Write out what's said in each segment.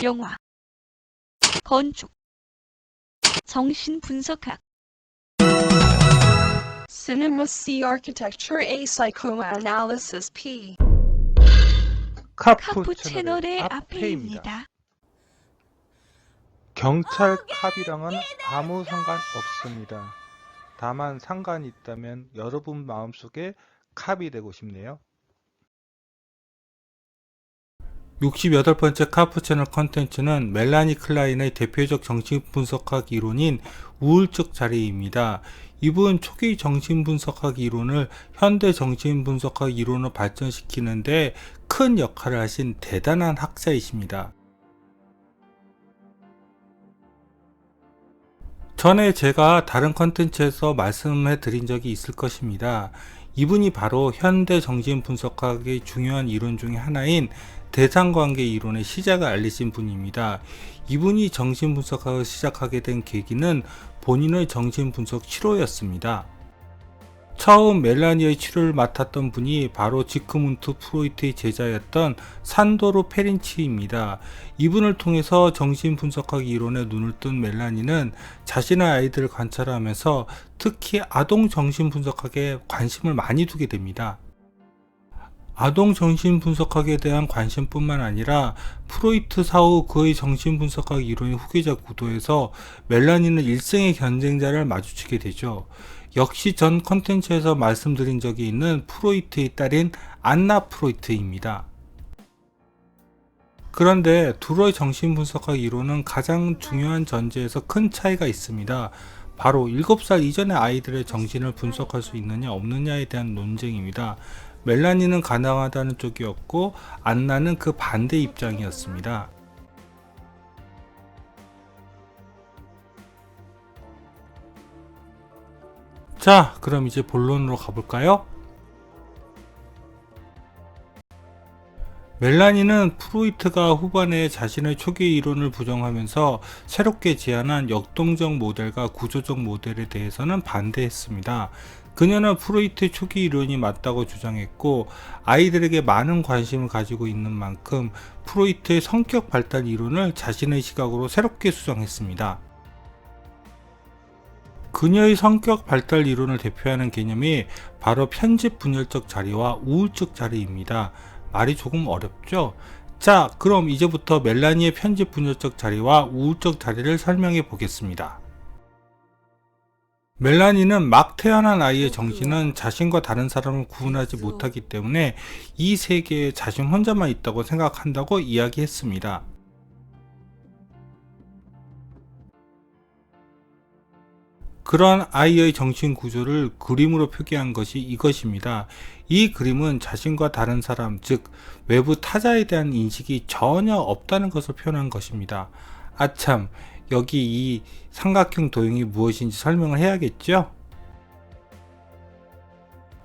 영화, 건축, 정신분석학, Cinema C Architecture A Psychoanalysis P. 카푸 채널의 앞에입니다. 경찰 캅이랑은 아무 상관 없습니다. 다만 상관이 있다면 여러분 마음속에 캅이 되고 싶네요. 68번째 카푸 채널 컨텐츠는 멜라니 클라인의 대표적 정신분석학 이론인 우울적 자리입니다. 이분 초기 정신분석학 이론을 현대 정신분석학 이론으로 발전시키는데 큰 역할을 하신 대단한 학자이십니다. 전에 제가 다른 컨텐츠에서 말씀해 드린 적이 있을 것입니다. 이분이 바로 현대 정신분석학의 중요한 이론 중에 하나인 대상관계 이론의 시작을 알리신 분입니다. 이분이 정신분석학을 시작하게 된 계기는 본인의 정신분석 치료였습니다. 처음 멜라니의 치료를 맡았던 분이 바로 지크문트 프로이트의 제자였던 산도르 페린치입니다. 이분을 통해서 정신분석학 이론에 눈을 뜬 멜라니는 자신의 아이들을 관찰하면서 특히 아동 정신분석학에 관심을 많이 두게 됩니다. 아동 정신분석학에 대한 관심뿐만 아니라 프로이트 사후 그의 정신분석학 이론의 후계자 구도에서 멜라니는 일생의 경쟁자를 마주치게 되죠. 역시 전 컨텐츠에서 말씀드린 적이 있는 프로이트의 딸인 안나 프로이트입니다. 그런데 둘의 정신분석학 이론은 가장 중요한 전제에서 큰 차이가 있습니다. 바로 7살 이전의 아이들의 정신을 분석할 수 있느냐 없느냐에 대한 논쟁입니다. 멜라니는 가능하다는 쪽이었고 안나는 그 반대 입장이었습니다. 자, 그럼 이제 본론으로 가볼까요? 멜라니는 프로이트가 후반에 자신의 초기 이론을 부정하면서 새롭게 제안한 역동적 모델과 구조적 모델에 대해서는 반대했습니다. 그녀는 프로이트의 초기 이론이 맞다고 주장했고 아이들에게 많은 관심을 가지고 있는 만큼 프로이트의 성격 발달 이론을 자신의 시각으로 새롭게 수정했습니다. 그녀의 성격 발달 이론을 대표하는 개념이 바로 편집 분열적 자리와 우울적 자리입니다. 말이 조금 어렵죠? 자, 그럼 이제부터 멜라니의 편집 분열적 자리와 우울적 자리를 설명해 보겠습니다. 멜라니는 막 태어난 아이의 정신은 자신과 다른 사람을 구분하지 못하기 때문에 이 세계에 자신 혼자만 있다고 생각한다고 이야기했습니다. 그런 아이의 정신 구조를 그림으로 표기한 것이 이것입니다. 이 그림은 자신과 다른 사람, 즉 외부 타자에 대한 인식이 전혀 없다는 것을 표현한 것입니다. 아참, 여기 이 삼각형 도형이 무엇인지 설명을 해야겠죠?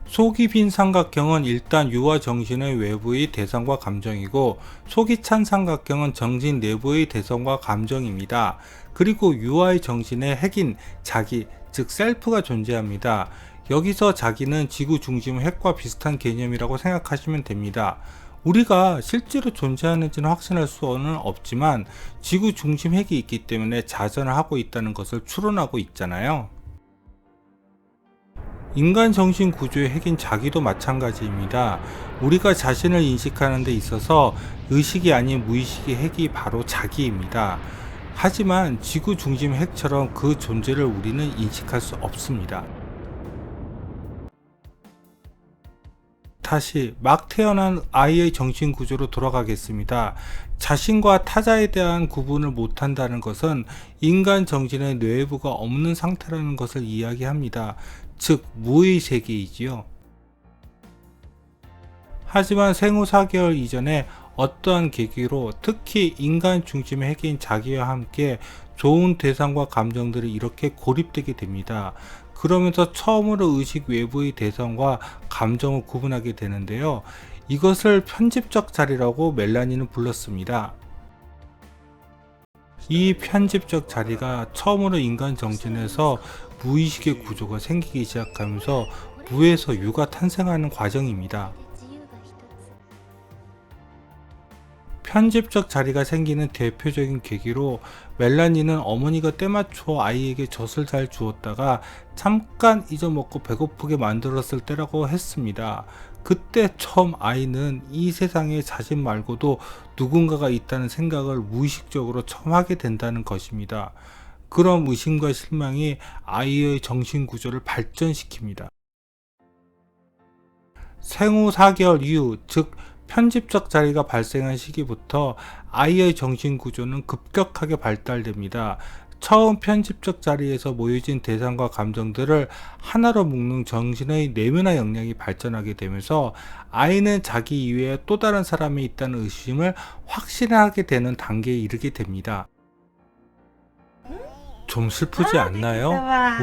속이 빈 삼각형은 일단 유아 정신의 외부의 대상과 감정이고 속이 찬 삼각형은 정신 내부의 대상과 감정입니다. 그리고 유아의 정신에 핵인 자기, 즉 셀프가 존재합니다. 여기서 자기는 지구 중심 핵과 비슷한 개념이라고 생각하시면 됩니다. 우리가 실제로 존재하는지는 확신할 수는 없지만 지구 중심 핵이 있기 때문에 자전을 하고 있다는 것을 추론하고 있잖아요. 인간 정신 구조의 핵인 자기도 마찬가지입니다. 우리가 자신을 인식하는 데 있어서 의식이 아닌 무의식의 핵이 바로 자기입니다. 하지만 지구 중심 핵처럼 그 존재를 우리는 인식할 수 없습니다. 다시 막 태어난 아이의 정신 구조로 돌아가겠습니다. 자신과 타자에 대한 구분을 못한다는 것은 인간 정신의 뇌부가 없는 상태라는 것을 이야기합니다. 즉 무의 세계이지요. 하지만 생후 4개월 이전에 어떠한 계기로 특히 인간 중심의 핵인 자기와 함께 좋은 대상과 감정들이 이렇게 고립되게 됩니다. 그러면서 처음으로 의식 외부의 대상과 감정을 구분하게 되는데요. 이것을 편집적 자리라고 멜라니는 불렀습니다. 이 편집적 자리가 처음으로 인간 정신에서 무의식의 구조가 생기기 시작하면서 무에서 유가 탄생하는 과정입니다. 편집적 자리가 생기는 대표적인 계기로 멜라니는 어머니가 때맞춰 아이에게 젖을 잘 주었다가 잠깐 잊어먹고 배고프게 만들었을 때라고 했습니다. 그때 처음 아이는 이 세상에 자신 말고도 누군가가 있다는 생각을 무의식적으로 처음 하게 된다는 것입니다. 그런 의심과 실망이 아이의 정신구조를 발전시킵니다. 생후 4개월 이후, 즉 편집적 자리가 발생한 시기부터 아이의 정신구조는 급격하게 발달됩니다. 처음 편집적 자리에서 모여진 대상과 감정들을 하나로 묶는 정신의 내면화 역량이 발전하게 되면서 아이는 자기 이외에 또 다른 사람이 있다는 의심을 확신하게 되는 단계에 이르게 됩니다. 좀 슬프지 않나요?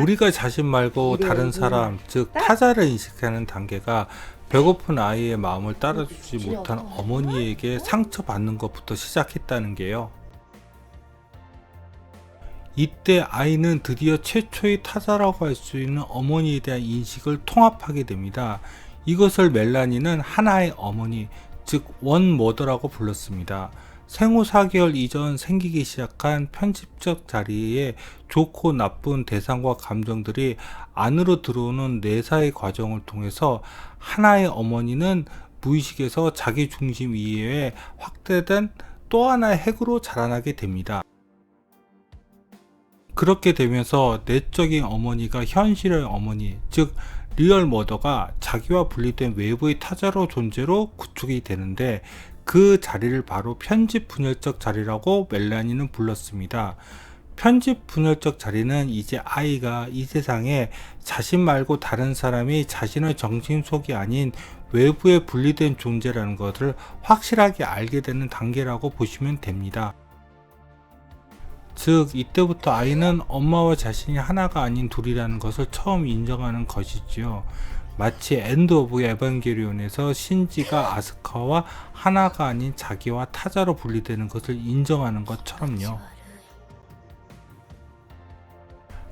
우리가 자신 말고 다른 사람, 즉 타자를 인식하는 단계가 배고픈 아이의 마음을 따라주지 못한 어머니에게 상처받는 것부터 시작했다는 게요. 이때 아이는 드디어 최초의 타자라고 할 수 있는 어머니에 대한 인식을 통합하게 됩니다. 이것을 멜라니는 하나의 어머니, 즉 원모더라고 불렀습니다. 생후 4개월 이전 생기기 시작한 편집적 자리에 좋고 나쁜 대상과 감정들이 안으로 들어오는 내사의 과정을 통해서 하나의 어머니는 무의식에서 자기 중심 이외에 확대된 또 하나의 핵으로 자라나게 됩니다. 그렇게 되면서 내적인 어머니가 현실의 어머니, 즉 리얼 머더가 자기와 분리된 외부의 타자로 존재로 구축이 되는데 그 자리를 바로 편집 분열적 자리라고 멜라니는 불렀습니다. 편집 분열적 자리는 이제 아이가 이 세상에 자신 말고 다른 사람이 자신의 정신 속이 아닌 외부에 분리된 존재라는 것을 확실하게 알게 되는 단계라고 보시면 됩니다. 즉 이때부터 아이는 엄마와 자신이 하나가 아닌 둘이라는 것을 처음 인정하는 것이지요. 마치 엔드 오브 에반게리온에서 신지가 아스카와 하나가 아닌 자기와 타자로 분리되는 것을 인정하는 것처럼요.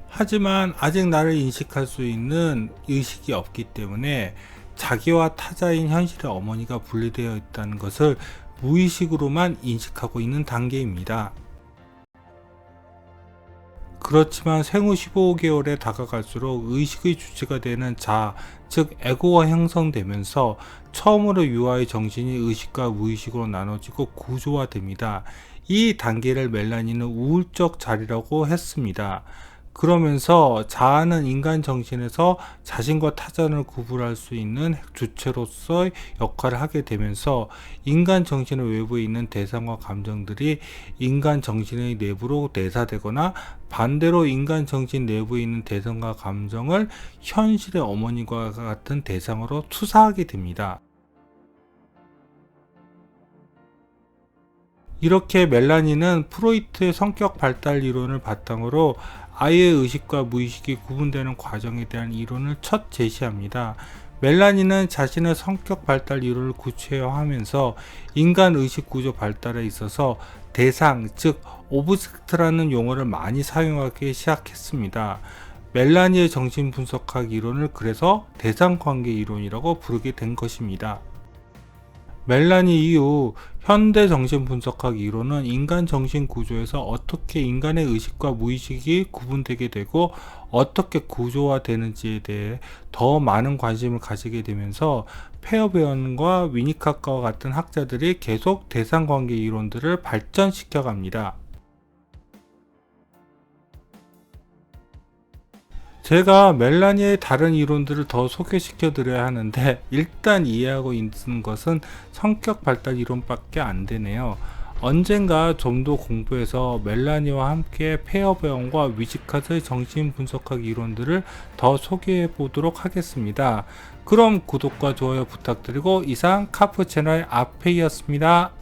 하지만 아직 나를 인식할 수 있는 의식이 없기 때문에 자기와 타자인 현실의 어머니가 분리되어 있다는 것을 무의식으로만 인식하고 있는 단계입니다. 그렇지만 생후 15개월에 다가갈수록 의식의 주체가 되는 자, 즉 에고가 형성되면서 처음으로 유아의 정신이 의식과 무의식으로 나눠지고 구조화됩니다. 이 단계를 멜라니는 우울적 자리라고 했습니다. 그러면서 자아는 인간 정신에서 자신과 타자를 구분할 수 있는 주체로서의 역할을 하게 되면서 인간 정신의 외부에 있는 대상과 감정들이 인간 정신의 내부로 내사되거나 반대로 인간 정신 내부에 있는 대상과 감정을 현실의 어머니와 같은 대상으로 투사하게 됩니다. 이렇게 멜라니는 프로이트의 성격 발달 이론을 바탕으로 아이의 의식과 무의식이 구분되는 과정에 대한 이론을 첫 제시합니다. 멜라니는 자신의 성격 발달 이론을 구체화하면서 인간 의식 구조 발달에 있어서 대상, 즉 오브젝트라는 용어를 많이 사용하기 시작했습니다. 멜라니의 정신분석학 이론을 그래서 대상관계 이론이라고 부르게 된 것입니다. 멜라니 이후 현대 정신분석학 이론은 인간 정신 구조에서 어떻게 인간의 의식과 무의식이 구분되게 되고 어떻게 구조화되는지에 대해 더 많은 관심을 가지게 되면서 페어베언과 위니카카와 같은 학자들이 계속 대상관계 이론들을 발전시켜 갑니다. 제가 멜라니의 다른 이론들을 더 소개시켜 드려야 하는데 일단 이해하고 있는 것은 성격 발달 이론밖에 안 되네요. 언젠가 좀 더 공부해서 멜라니와 함께 페어베언과 위즈카트의 정신분석학 이론들을 더 소개해 보도록 하겠습니다. 그럼 구독과 좋아요 부탁드리고 이상 카프 채널 아페이였습니다.